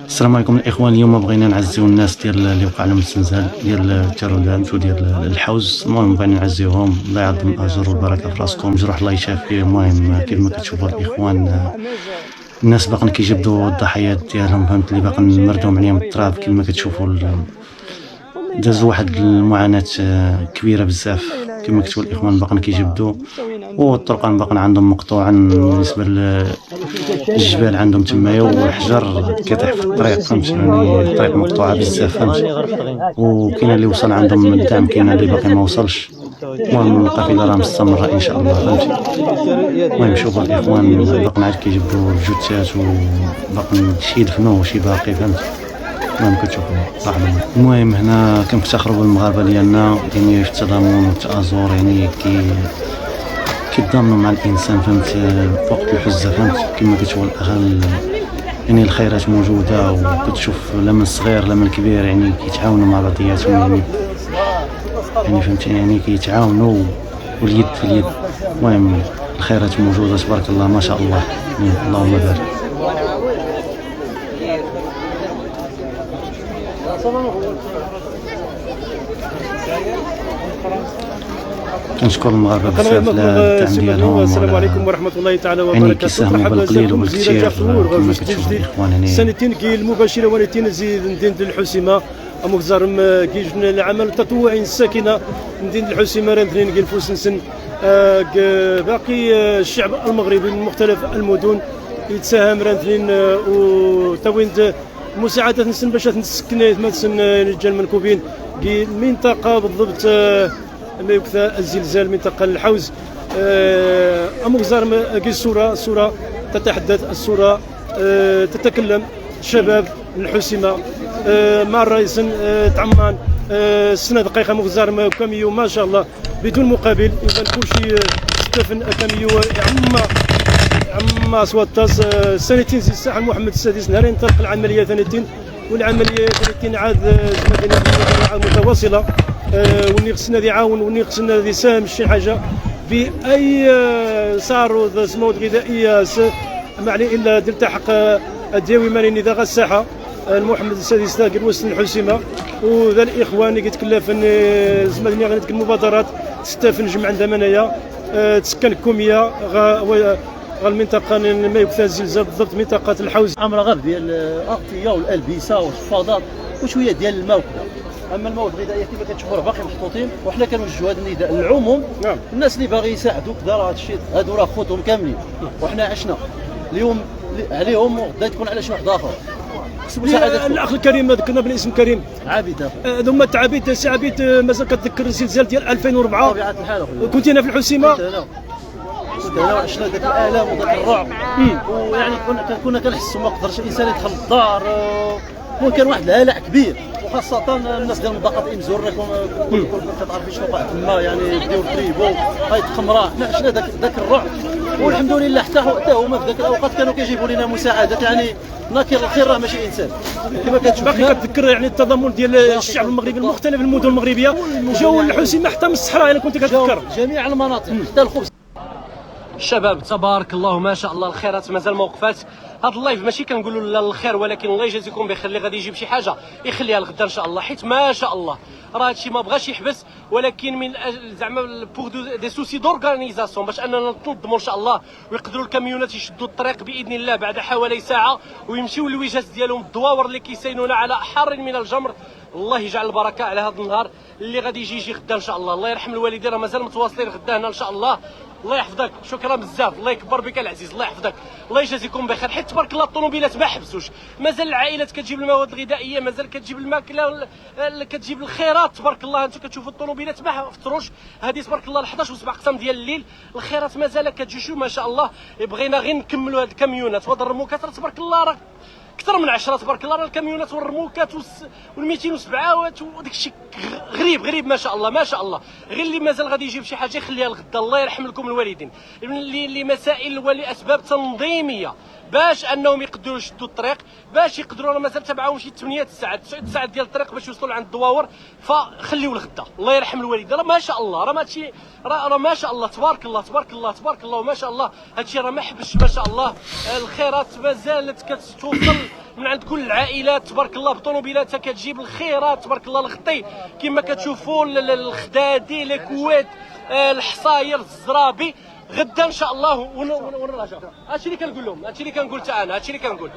السلام عليكم الاخوان. اليوم بغينا نعزيو الناس ديال اللي وقع لهم الزلزال ديال تيرودانت وديال الحوز. المهم بغينا نعزيوهم، الله يعظم الاجر والبركه في راسكم، جروح الله يشافيه. المهم كيف ما كتشوفوا الاخوان، الناس باقين كيجبدوا الضحايات ديالهم، فهمت، اللي باقين مردوم عليهم التراب. كما كتشوفوا دازوا واحد المعاناه كبيره بزاف. كما كتشوفوا الاخوان باقين كيجبدوا، والطرقان باقين عندهم مقطوعا بالنسبه للجبال عندهم تمايا، والحجر كيطيح في الطريق، فهمت، يعني الطريق مقطوعه بزاف، فهمت. وكاين اللي وصل عندهم من الدعم، كاين اللي باقي ما وصلش. المهم القافله راه مستمره ان شاء الله، فهمت. المهم شوفوا الاخوان باقين عاد كيجبدوا الجثات، وباقين شي يدفنوا وشي باقي، فهمت. المهم كتشوفوا صاحبي. المهم هنا كنفتخروا بالمغاربه ديالنا، يعني في التضامن والتآزر، يعني كيتضامنوا مع الانسان، فهمت، في وقت الحزه، فهمت. كما كتشوفوا الاخ، يعني الخيرات موجوده، وكتشوف لا من الصغير لا من الكبير يعني كيتعاونوا مع بعضياتهم، يعني فهمتي، يعني كيتعاونوا واليد في اليد. المهم الخيرات موجوده تبارك الله ما شاء الله، اللهم بارك. كنشكر المغاربه بزاف على الدعم ديالهم. السلام عليكم ورحمه الله تعالى يعني وبركاته. كيساهموا بالقليل وبالكثير كما كتشوفوا الاخوان. يعني سنتين كي المباشره ولكن زيد ندين الحسيمه مغزرم كيج العمل التطوعي الساكنه ندين الحسيمه رندين كي الفوس نسن باقي الشعب المغربي من مختلف المدن يتساهم رندين وتوين مساعدة نسن باش نسكن مثلا رجال منكوبين كي المنطقة بالضبط ما يكثر الزلزال منطقة الحوز. أمغزار كي الصورة تتحدث، الصورة تتكلم. شباب الحسيمة مع الرئيس تعمان السنة دقيقة مغزار كاميو ما شاء الله بدون مقابل. إذا كلشي ستفن كاميو عما سواتاس سنتين زي الساحه محمد السادس نهار ينطلق العمليه ثانيتين، والعمليه ثانيتين عاد زمدنا متواصله. واللي خصنا يعاون واللي خصنا يساهم شي حاجه باي صاروا مواد غذائيه ما عليه الا تلتحق الديوي مالين اذا الساحه محمد السادس تاكل وسط الحسيمه وذا الاخوان اللي كتكلف زمدنا غنتك المبادرات تستافن جمع عندها منايا تسكن كوميه المنطقه ما يكثر الزلزال بالضبط منطقه الحوز. امر غير ديال الاغطيه والالبسه والحفاضات وشويه ديال الماء وكذا. اما المواد الغذائيه كما كتشوفوا باقي محطوطين، وحنا كنوجهوا هذا النداء للعموم. نعم. الناس اللي باغي يساعدوا كذا راه هذا الشيء هادو راه خوتهم كاملين، وحنا عشنا اليوم عليهم وغدا تكون على شي واحد اخر. الاخ الكريم ذكرنا بالاسم كريم عابد ثم تعبيد سي عبيد مازال كتذكر الزلزال ديال 2004 بطبيعه الحال اخويا كنت هنا في الحسيمه. كنت انا عشنا ذاك الالم وذاك الرعب، ويعني كنا كنحسوا ما قدرش الانسان يدخل للدار. كان واحد الهلع كبير، وخاصه الناس ديال منطقه امزور راكم كتعرفوا شنو وقع تما، يعني ديو التريبو هاي الخمره. حنا عشنا ذاك الرعب، والحمد لله حتى هما في ذاك الاوقات كانوا كيجيبوا لنا مساعدات. يعني ناكر الخير راه ماشي انسان كما كتشوف. باقي كتذكر يعني التضامن ديال الشعب المغربي المختلف المدن المغربيه جاوا الحسيمه حتى من الصحراء، انا كنت كتذكر جميع المناطق حتى الخبز. الشباب تبارك الله ما شاء الله، الخيرات مازال ما وقفات. هذا اللايف ماشي كنقولوا لا الخير، ولكن الله يجازيكم بخير. اللي غادي يجيب شي حاجه يخليها لغدا ان شاء الله، حيت ما شاء الله راه هادشي ما بغاش يحبس، ولكن من زعما بوغ دي سوسي دورغانيزاسيون باش اننا نتنظموا ان شاء الله، ويقدروا الكاميونات يشدوا الطريق باذن الله بعد حوالي ساعه، ويمشيو للوجهات ديالهم الدواور اللي كيساينون على حار من الجمر. الله يجعل البركه على هذا النهار اللي غادي يجي غدا ان شاء الله. الله يرحم الوالدين، راه مازال متواصلين غدا هنا ان شاء الله. الله يحفظك، شكرا بزاف، الله يكبر بك العزيز، الله يحفظك، الله يجازيكم بخير. حيت تبارك الله الطوموبيلات ما حبسوش، مازال العائلات كتجيب المواد الغذائيه، مازال كتجيب الماكله، كتجيب الخيرات. تبارك الله انتم كتشوفوا الطوموبيلات ما فطروش. هذه تبارك الله 11 و7 قسم ديال الليل، الخيرات مازال كتجي. شو ما شاء الله، بغينا غير نكملوا هاد الكاميونات وهاد الرموكات. تبارك الله راه اكثر من 10 تبارك الله، راه الكاميونات والرموكات وال 207 وداك الشيء غريب ما شاء الله ما شاء الله. غير اللي مازال غادي يجيب شي حاجه يخليها لغدا. الله يرحم لكم الوالدين اللي مسائل ولاسباب تنظيميه باش انهم يقدروا يشدوا الطريق، باش يقدروا مازال تبعهم شي 8 9 ساعات ديال الطريق باش يوصلوا عند الدواور. فخليو الغدا، الله يرحم الوالده. راه ما شاء الله، راه ماشي راه ما شاء الله تبارك الله تبارك الله تبارك الله وما شاء الله. هادشي راه ما حبش ما شاء الله. الخيرات مازالت كتوصل من عند كل العائلات تبارك الله بطوموبيلاتها، كتجيب الخيرات تبارك الله. الغطي كما كتشوفوا، الخدادي، الكويت، الحصاير، الزرابي. غدا ان شاء الله ونراجع. هادشي اللي كنقول لهم، هادشي اللي كنقول حتى انا، هادشي اللي كنقول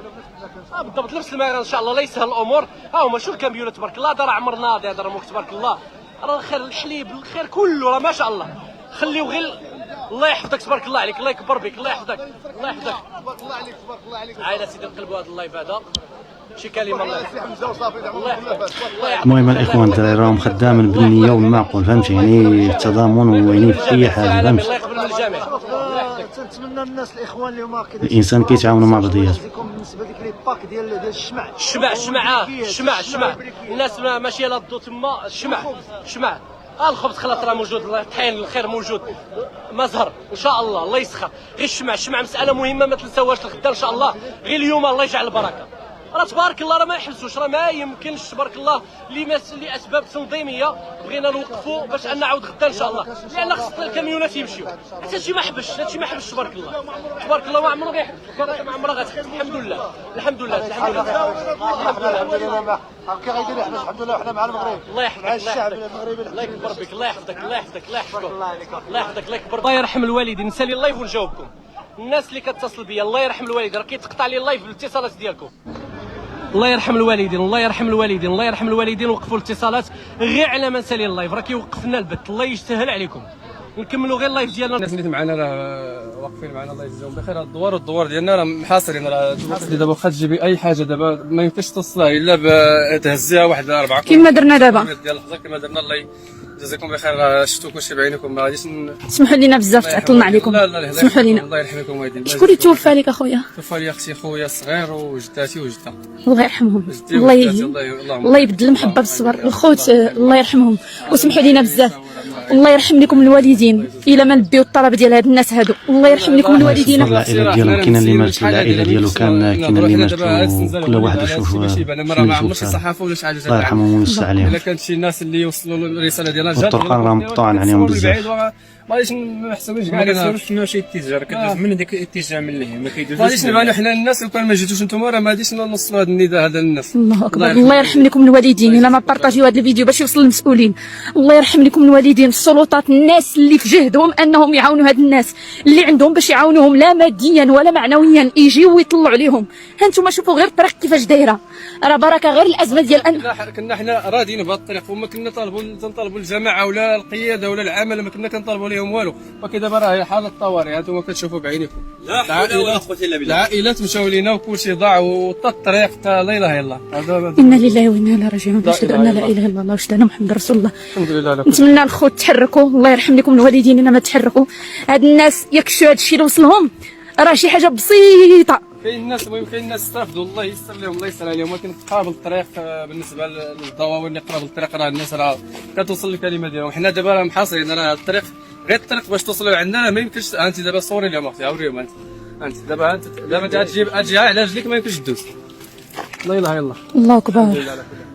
بالضبط. لبس الميران ان شاء الله الله يسهل الامور. ها هما شوف الكامبيونات تبارك الله، دار عمر ناضي، هذا راه تبارك الله. راه الخير، الحليب، الخير كله راه ما شاء الله. خليو غير الله يحفظك تبارك الله عليك، الله يكبر بك، الله يحفظك، الله يحفظك. تبارك الله عليك تبارك الله عليك. عائله سيدي نقلبوا هذا اللايف هذا شي كلمه. الله يحفظك، الله يحفظك. المهم الاخوان الدراري راهم خدامين بالنيه والمعقول، فهمتي؟ يعني التضامن ويعني في اي حاجه، فهمتي؟ الله يقبل من الجميع. تنتمنى الناس الاخوان اللي هما كذا الانسان كيتعاونوا مع بعضياتهم. بالنسبه لك لي باك ديال الشمع الشمع الناس ماشيه لا ضو تما. الشمع الخبز خلاص راه موجود، الله الطحين الخير موجود، مزهر ان شاء الله الله يسخر. غير الشمع مساله مهمه ما تنساوهاش الغدا ان شاء الله. غير اليوم الله يجعل البركه. راه تبارك الله راه ما يحلسوش، راه ما يمكنش تبارك الله لاسباب تنظيميه بغينا نوقفوا باش ان نعاود غدا ان شاء الله، لان خص الكاميونات يمشيو. هادشي ما حبش تبارك الله تبارك الله. ما عمره غيحبس الخيرات، ما عمرها غتحبس. الحمد لله الحمد لله الحمد لله الحمد لله. هكا غيدير احنا الحمد لله وحنا مع المغرب، الله يحفظك مع الشعب المغربي. الله يكبر بك، الله يحفظك الله يحفظك الله يحفظك الله يحفظك الله يكبر. الله يرحم الوالدين. نسالي اللايف ونجاوبكم. الناس اللي كتصل بيا الله يرحم الوالدين، راه كيتقطع لي اللايف بالاتصالات ديالكم. الله يرحم الوالدين الله يرحم الوالدين الله يرحم الوالدين. وقفوا الاتصالات غير على ما نسالي اللايف، راه كيوقف لنا البث. الله يسهل عليكم، نكملوا غير اللايف ديالنا. الناس اللي معنا راه واقفين معنا الله يجزاهم بخير. الدوار ديالنا راه محاصرين. راه دابا واخا تجيبي اي حاجه دابا ما يمكنش توصلها الا بتهزيها واحد 4 كما درنا دابا ديال اللحظه كما درنا. الله يجزاكم بخير، راه شفتوا كلشي بعينكم. ما غاديش سمحوا لنا بزاف تعطلنا عليكم، لا سمحوا لنا. الله يرحمكم والديك. شكون اللي توفى لك اخويا؟ توفى لي اختي خويا الصغير وجداتي وجدة. الله يرحمهم، الله الله يبدل المحبه بالصبر. الخوت الله يرحمهم وسمحوا لنا بزاف. الله يرحم لكم الوالدين الى ما نبيو الطلب ديال هاد الناس هادو. الله يرحم لكم الوالدين. العائله ديالو كاين اللي مات، العائله ديالو كاين اللي مات، كل واحد يشوف ما عمرش صحافه ولا شي حاجه. الله يرحمهم ويوسع عليهم. الا كانت شي ناس اللي يوصلوا الرساله ديالنا جات والطرقان راهم مقطوعين عليهم بزاف. ما غاديش ما محسوبينش كاع. ما كتصورش منه شي اتجاه، كدوز من ديك الاتجاه من لهيه ما كيدوزوش. ما غاديش نبانو حنا الناس. لو كان ما جيتوش نتوما راه ما غاديش نوصلوا هذا النداء هذا للناس. الله اكبر. الله يرحم لكم الوالدين الا ما بارطاجيو هذا الفيديو باش يوصل للمسؤولين. الله يرحم لكم الوالدين، السلطات، الناس اللي في جهدهم انهم يعاونوا هاد الناس اللي عندهم باش يعاونوهم لا ماديا ولا معنويا، يجيو ويطلعوا عليهم. ها انتم شوفوا غير الطريق كيفاش دايره، راه بركه غير الازمه ديال كنا حنا راضيين بهذا الطريق وما كنا تنطالبوا الجماعه ولا القياده ولا العمل، ما كنا كنطالبوا لهم والو. ولكن دابا راه حاله الطوارئ هانتوما كتشوفوا بعينيكم. لا حول ولا قوه الا بالله. العائلات مشاو لينا وكلشي ضاع وطا الطريق حتى لا اله الا الله. انا لله وانا اليه راجعون. اشهد ان لا اله الا الله واشهد ان محمد رسول الله. الحمد لله. نتمنى الخوت تحركوا. الله يرحم لكم الوالدين الا ما تحركوا. هاد الناس يكشوا هاد الشيء اللي وصلهم راه شي حاجه بسيطه. كاين الناس المهم كاين الناس استرفدوا الله يسر لهم الله يسر عليهم. ولكن قراب الطريق بالنسبه للضواوي اللي قراب الطريق راه الناس راه كتوصل الكلمه ديالهم. حنا دابا راه محاصرين. راه الطريق غير الطريق باش توصلوا عندنا ما يمكنش. انت دابا صوري اليوم اختي اوريهم. انت دابا تجي على رجليك ما يمكنش تدوز. لا اله الا الله. الله اكبر. الحمد لله على كل حال.